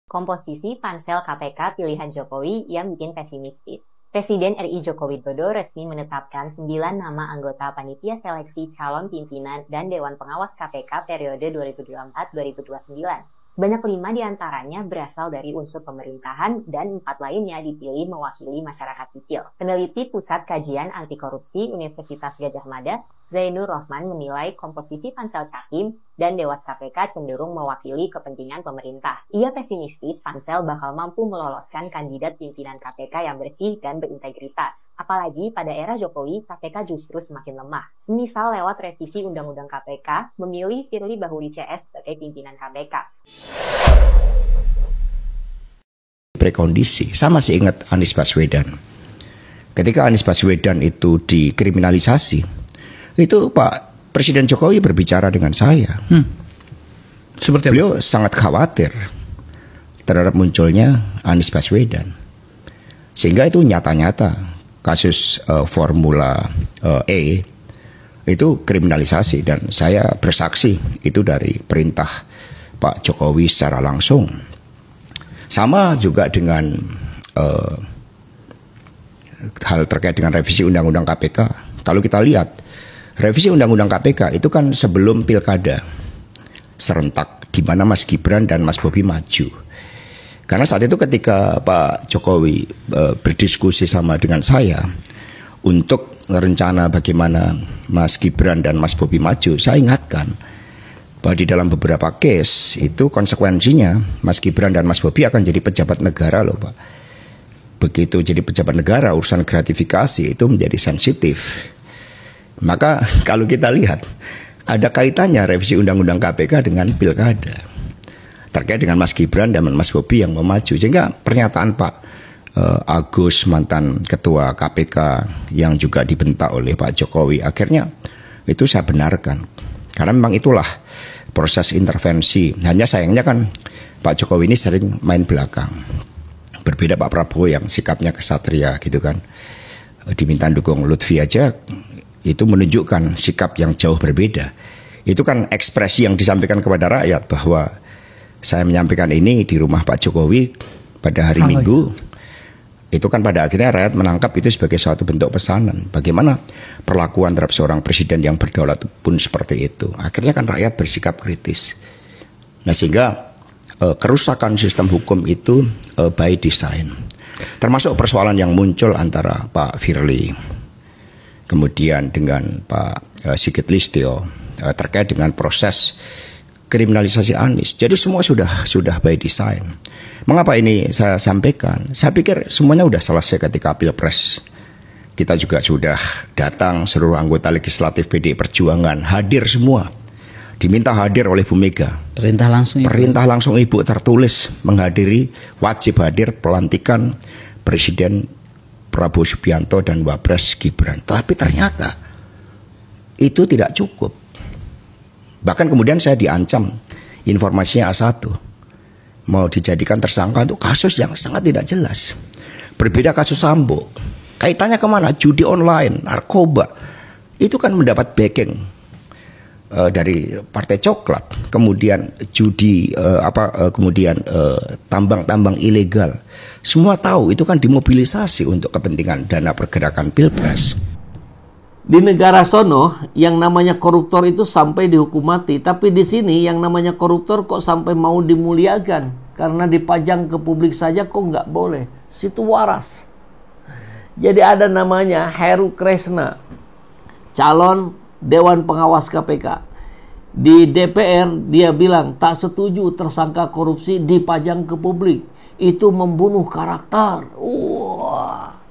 Komposisi pansel KPK pilihan Jokowi yang bikin pesimistis. Presiden RI Joko Widodo resmi menetapkan 9 nama anggota panitia seleksi calon pimpinan dan Dewan Pengawas KPK periode 2024-2029. Sebanyak 5 diantaranya berasal dari unsur pemerintahan dan 4 lainnya dipilih mewakili masyarakat sipil. Peneliti Pusat Kajian Anti Korupsi Universitas Gadjah Mada, Zainur Rohman menilai komposisi pansel Cahim dan Dewas KPK cenderung mewakili kepentingan pemerintah. Ia pesimistis pansel bakal mampu meloloskan kandidat pimpinan KPK yang bersih dan berintegritas. Apalagi pada era Jokowi, KPK justru semakin lemah. Semisal lewat revisi Undang-Undang KPK, memilih Firly Bahuri CS sebagai pimpinan KPK. Prekondisi, saya masih ingat Anies Baswedan. Ketika Anies Baswedan itu dikriminalisasi, itu Pak Presiden Jokowi berbicara dengan saya. Seperti apa? Beliau sangat khawatir terhadap munculnya Anies Baswedan. Sehingga itu nyata-nyata kasus Formula E itu kriminalisasi, dan saya bersaksi itu dari perintah Pak Jokowi secara langsung. Sama juga dengan hal terkait dengan revisi Undang-Undang KPK. Kalau kita lihat, revisi Undang-Undang KPK itu kan sebelum pilkada serentak, di mana Mas Gibran dan Mas Bobi maju. Karena saat itu ketika Pak Jokowi berdiskusi sama dengan saya untuk rencana bagaimana Mas Gibran dan Mas Bobi maju, saya ingatkan bahwa di dalam beberapa case itu konsekuensinya Mas Gibran dan Mas Bobi akan jadi pejabat negara loh Pak. Begitu jadi pejabat negara, urusan gratifikasi itu menjadi sensitif. Maka kalau kita lihat, ada kaitannya revisi Undang-Undang KPK dengan pilkada terkait dengan Mas Gibran dan Mas Bobi yang mau maju. Sehingga pernyataan Pak Agus, mantan ketua KPK yang juga dibentak oleh Pak Jokowi, akhirnya itu saya benarkan. Karena memang itulah proses intervensi. Hanya sayangnya kan Pak Jokowi ini sering main belakang. Berbeda Pak Prabowo yang sikapnya kesatria gitu kan. Diminta dukung Lutfi aja itu menunjukkan sikap yang jauh berbeda. Itu kan ekspresi yang disampaikan kepada rakyat bahwa saya menyampaikan ini di rumah Pak Jokowi pada hari Minggu. Itu kan pada akhirnya rakyat menangkap itu sebagai suatu bentuk pesanan. Bagaimana perlakuan terhadap seorang presiden yang berdaulat pun seperti itu. Akhirnya kan rakyat bersikap kritis. Nah sehingga kerusakan sistem hukum itu by design. Termasuk persoalan yang muncul antara Pak Firly kemudian dengan Pak Sigit Listio terkait dengan proses kriminalisasi Anies. Jadi semua sudah by design. Mengapa ini saya sampaikan? Saya pikir semuanya sudah selesai ketika Pilpres. Kita juga sudah datang, seluruh anggota legislatif PDI Perjuangan hadir semua. Diminta hadir oleh Bu Mega. Perintah langsung Ibu tertulis menghadiri, wajib hadir pelantikan Presiden Prabowo Subianto dan Wapres Gibran. Tapi ternyata itu tidak cukup. Bahkan kemudian saya diancam informasinya A1 mau dijadikan tersangka untuk kasus yang sangat tidak jelas. Berbeda kasus Sambo. Kaitannya kemana? Judi online, narkoba. Itu kan mendapat backing dari Partai Coklat. Kemudian judi kemudian tambang-tambang ilegal. Semua tahu itu kan dimobilisasi untuk kepentingan dana pergerakan Pilpres. Di negara sono yang namanya koruptor itu sampai dihukum mati, tapi di sini yang namanya koruptor kok sampai mau dimuliakan karena dipajang ke publik saja kok nggak boleh. Situ waras. Jadi ada namanya Heru Kresna, calon Dewan Pengawas KPK. Di DPR dia bilang tak setuju tersangka korupsi dipajang ke publik. Itu membunuh karakter. Wah.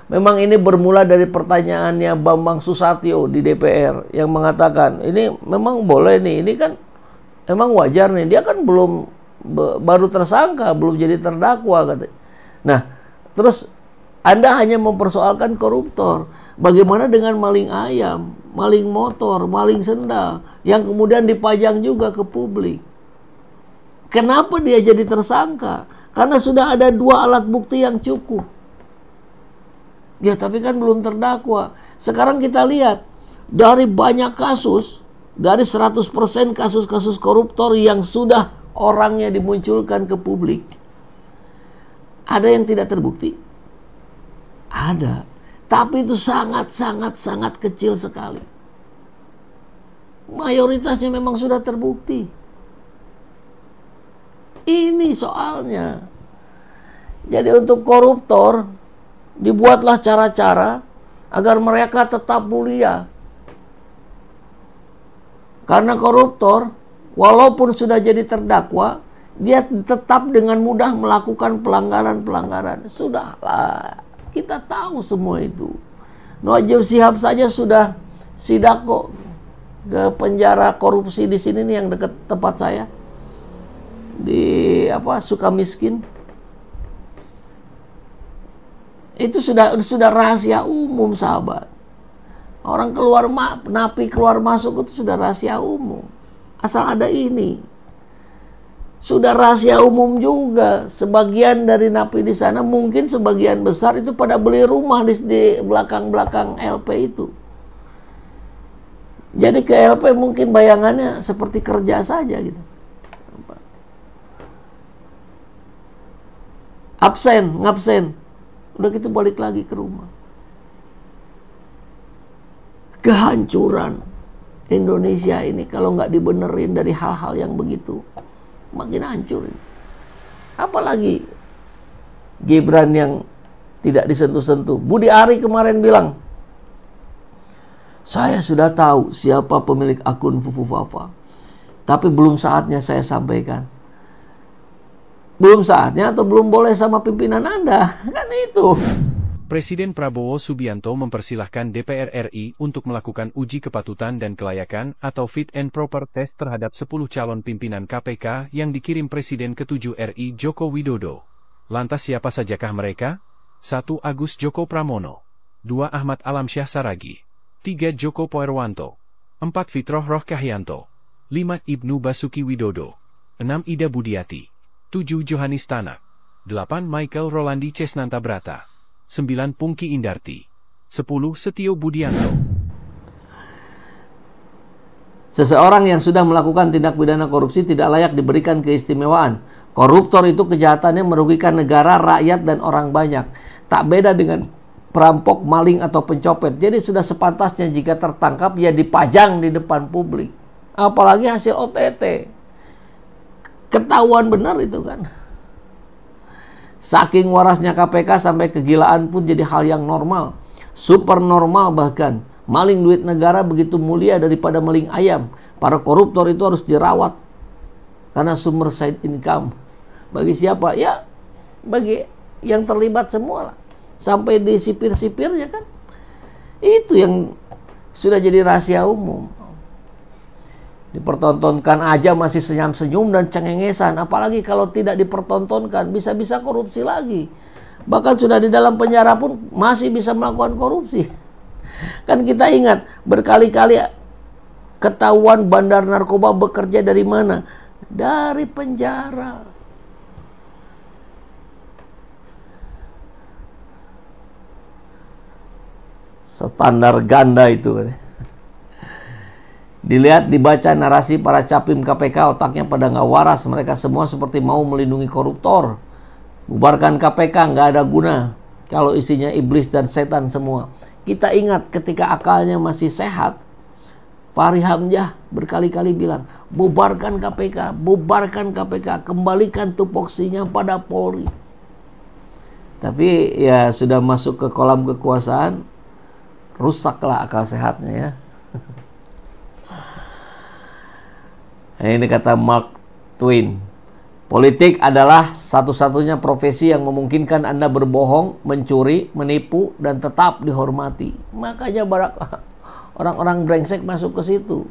Memang ini bermula dari pertanyaannya Bambang Susatyo di DPR yang mengatakan ini memang boleh nih, ini kan memang wajar nih, dia kan belum baru tersangka, belum jadi terdakwa katanya. Nah, terus Anda hanya mempersoalkan koruptor. Bagaimana dengan maling ayam, maling motor, maling sendal yang kemudian dipajang juga ke publik? Kenapa dia jadi tersangka? Karena sudah ada 2 alat bukti yang cukup. Ya tapi kan belum terdakwa. Sekarang kita lihat dari banyak kasus, dari 100% kasus-kasus koruptor yang sudah orangnya dimunculkan ke publik, ada yang tidak terbukti? Ada. Tapi itu sangat kecil sekali. Mayoritasnya memang sudah terbukti. Ini soalnya. Jadi untuk koruptor, dibuatlah cara-cara agar mereka tetap mulia. Karena koruptor, walaupun sudah jadi terdakwa, dia tetap dengan mudah melakukan pelanggaran-pelanggaran. Sudahlah, kita tahu semua itu. Najib Shihab saja sudah sidak kok ke penjara korupsi di sini nih, yang dekat tempat saya. Di Sukamiskin. Itu sudah rahasia umum, sahabat. Orang napi keluar masuk itu sudah rahasia umum. Asal ada ini. Sudah rahasia umum juga. Sebagian dari napi di sana, mungkin sebagian besar itu pada beli rumah di belakang-belakang LP itu. Jadi ke LP mungkin bayangannya seperti kerja saja gitu. Ngabsen. Udah gitu balik lagi ke rumah. Kehancuran Indonesia ini kalau nggak dibenerin dari hal-hal yang begitu, makin hancur. Apalagi Gibran yang tidak disentuh-sentuh. Budi Ari kemarin bilang, saya sudah tahu siapa pemilik akun Fufufafa, tapi belum saatnya saya sampaikan. Belum saatnya atau belum boleh sama pimpinan Anda, kan itu. Presiden Prabowo Subianto mempersilahkan DPR RI untuk melakukan uji kepatutan dan kelayakan atau fit and proper test terhadap 10 calon pimpinan KPK yang dikirim Presiden ke-7 RI Joko Widodo. Lantas siapa sajakah mereka? 1. Agus Joko Pramono, 2. Ahmad Alamsyah Saragi, 3. Joko Poerwanto, 4. Fitroh Roh Kahyanto, 5. Ibnu Basuki Widodo, 6. Ida Budiati, 7. Johanis Tanak, 8. Michael Rolandi Cesnanta Brata, 9. Pungki Indarti, 10. Setio Budianto. Seseorang yang sudah melakukan tindak pidana korupsi tidak layak diberikan keistimewaan. Koruptor itu kejahatannya merugikan negara, rakyat, dan orang banyak. Tak beda dengan perampok, maling, atau pencopet. Jadi sudah sepantasnya jika tertangkap ya dipajang di depan publik. Apalagi hasil OTT. Ketahuan benar itu kan. Saking warasnya KPK sampai kegilaan pun jadi hal yang normal. Super normal bahkan. Maling duit negara begitu mulia daripada maling ayam. Para koruptor itu harus dirawat. Karena sumber side income. Bagi siapa? Ya, bagi yang terlibat semua lah. Sampai di sipir-sipirnya kan. Itu yang sudah jadi rahasia umum. Dipertontonkan aja masih senyum-senyum dan cengengesan. Apalagi kalau tidak dipertontonkan, bisa-bisa korupsi lagi. Bahkan sudah di dalam penjara pun masih bisa melakukan korupsi. Kan kita ingat, berkali-kali ketahuan bandar narkoba bekerja dari mana? Dari penjara. Standar ganda itu. Dilihat, dibaca narasi para capim KPK, otaknya pada nggak waras. Mereka semua seperti mau melindungi koruptor. Bubarkan KPK nggak ada guna kalau isinya iblis dan setan semua. Kita ingat ketika akalnya masih sehat, Fahri Hamzah berkali-kali bilang, bubarkan KPK, bubarkan KPK, kembalikan tupoksinya pada Polri. Tapi ya sudah masuk ke kolam kekuasaan, rusaklah akal sehatnya ya. Nah, ini kata Mark Twain. Politik adalah satu-satunya profesi yang memungkinkan Anda berbohong, mencuri, menipu, dan tetap dihormati. Makanya orang-orang brengsek masuk ke situ.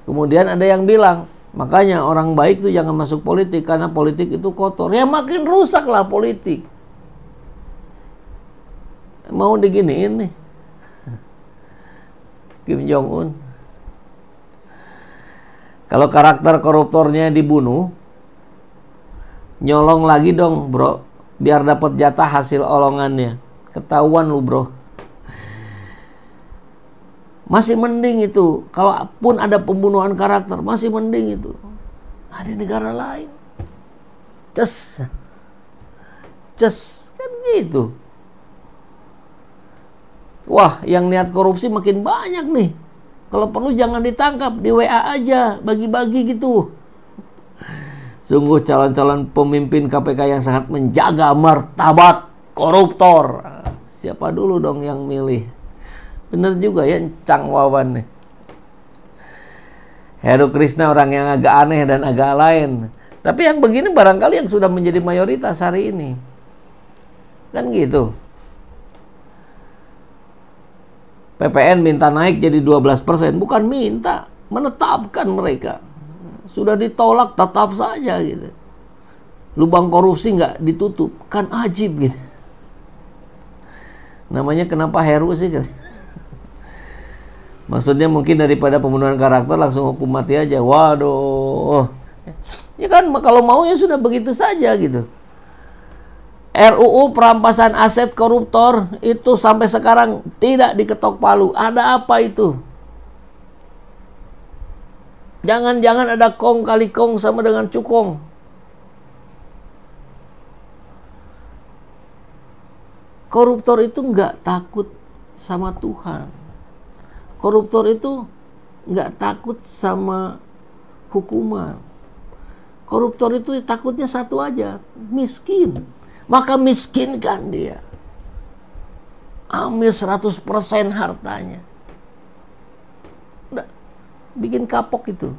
Kemudian ada yang bilang, makanya orang baik itu jangan masuk politik karena politik itu kotor. Ya makin rusaklah politik. Mau diginiin nih Kim Jong-un. Kalau karakter koruptornya dibunuh, nyolong lagi dong bro, biar dapat jatah hasil olongannya. Ketahuan lu bro. Masih mending itu. Kalaupun ada pembunuhan karakter, masih mending itu. Nah, di negara lain Ces. Kan gitu. Wah, yang niat korupsi makin banyak nih. Kalau perlu jangan ditangkap, di WA aja, bagi-bagi gitu. Sungguh calon-calon pemimpin KPK yang sangat menjaga martabat koruptor. Siapa dulu dong yang milih? Bener juga ya, Cang Wawan nih. Heru Krishna orang yang agak aneh dan agak lain. Tapi yang begini barangkali yang sudah menjadi mayoritas hari ini. Kan gitu. PPN minta naik jadi 12%, bukan minta, menetapkan mereka. Sudah ditolak tetap saja gitu. Lubang korupsi nggak ditutup, kan ajib gitu. Namanya kenapa Heru sih? Maksudnya mungkin daripada pembunuhan karakter langsung hukum mati aja. Waduh. Ya kan kalau mau ya sudah begitu saja gitu. RUU perampasan aset koruptor itu sampai sekarang tidak diketok palu. Ada apa itu? Jangan-jangan ada kong kali kong sama dengan cukong. Koruptor itu nggak takut sama Tuhan. Koruptor itu nggak takut sama hukuman. Koruptor itu takutnya satu aja, miskin. Maka miskinkan dia. Ambil 100% hartanya. Udah, bikin kapok itu.